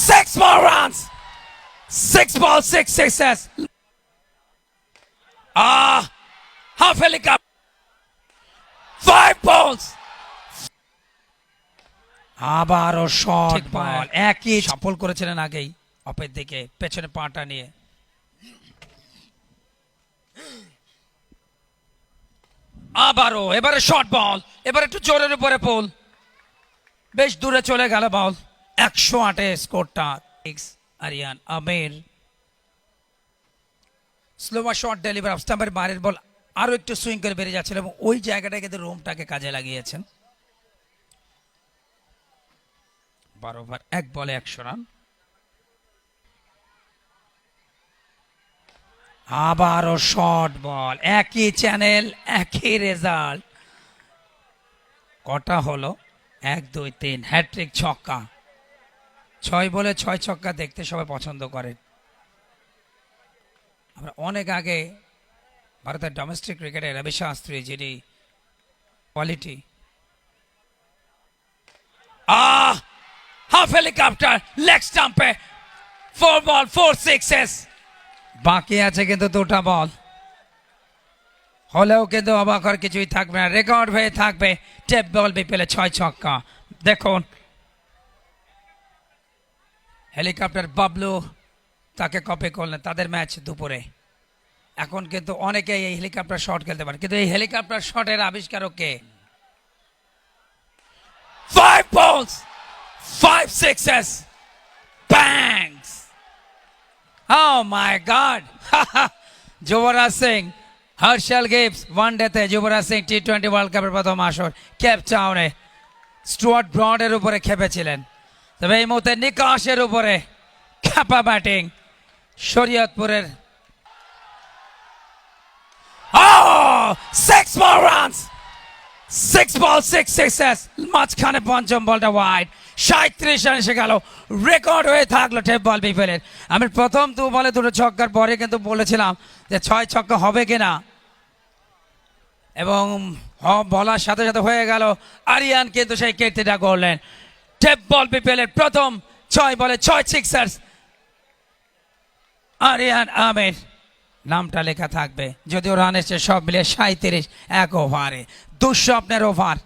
6 more runs. 6 balls, 6 sixes. Half helicopter. 5 balls. আবারও short ball, একই সফল করেছিলেন আগেই অপের দিকে পেছনে পাটা নিয়ে। আবারও এবারে শর্ট বল, এবার একটু জোরের উপরে পোল, বেশ দূরে চলে গেল বল। 108 স্কোরটা। আরিয়ান আমির স্লোয়ার শর্ট ডেলিভার, স্টাম্পের বাইরের বল আরো একটু সুইং করে বেরিয়ে যাচ্ছিল এবং ওই জায়গাটায় কিন্তু রোমটাকে কাজে লাগিয়েছেন। 12 ওভার 1 বলে 100 রান। আবারও শর্ট বল, একই চ্যানেল, একই রেজাল্ট। কটা হলো? 1 2 3, হ্যাট্রিক ছক্কা। 6 বলে 6 ছক্কা দেখতে সবাই পছন্দ করেন। আমরা অনেক আগে ভারতের ডোমেস্টিক ক্রিকেটে রবি শাস্ত্রী, যিনি কোয়ালিটি, হাফ হেলিকপ্টার লেগ স্টাম্পে 4 বল 4 সিক্সেস। বাকি আছে কিন্তু 2টা বল, হলেও কিন্তু অবাক হওয়ার কিছুই থাকবে না, রেকর্ড হয়ে থাকবে টেপ বল বিপিএলে 6 ছক্কা। দেখুন হেলিকপ্টার বাবলু তাকে কপি করলেন তাদের ম্যাচ দুপুরে। এখন কিন্তু অনেকেই এই হেলিকপ্টার শট খেলতে পারে, কিন্তু এই হেলিকপ্টার শটের আবিষ্কারক কে? 5 balls 5 sixes, bangs. Oh my God. Yuvraj Singh, Herschelle Gibbs ওয়ানডেতে, যুবরাজ সিং টি-20 ওয়ার্ল্ড কাপের প্রথম আসর কেপ টাউনে স্টুয়ার্ট ব্রডের উপরে খেপেছিলেন। তবে এই মুহূর্তে নিকাশের উপরে খ্যাপা ব্যাটিং শরীয়তপুরের। 6 more runs, 6 balls 6 sixes, মাঝখানে পঞ্চম বলটা ওয়াইড। 37 রান এসে গেল, রেকর্ড হয়ে থাকলো টেপ বল বিপিএলের। আমি প্রথম 2 বলে 2 ছক্কার পরে কিন্তু বলেছিলাম যে 6 ছক্কা হবে কিনা, এবং বলার সাথে সাথে হয়ে গেল। আরিয়ান কিন্তু সেই কীর্তিটা করলেন। টেপ বল বিপিএলের প্রথম 6 বলে 6 সিক্সার্স। আরিয়ান আমির নামটা লেখা থাকবে, যদিও রান এসছে সব মিলিয়ে 37 1 ওভারে। দুঃস্বপ্নের ওভার।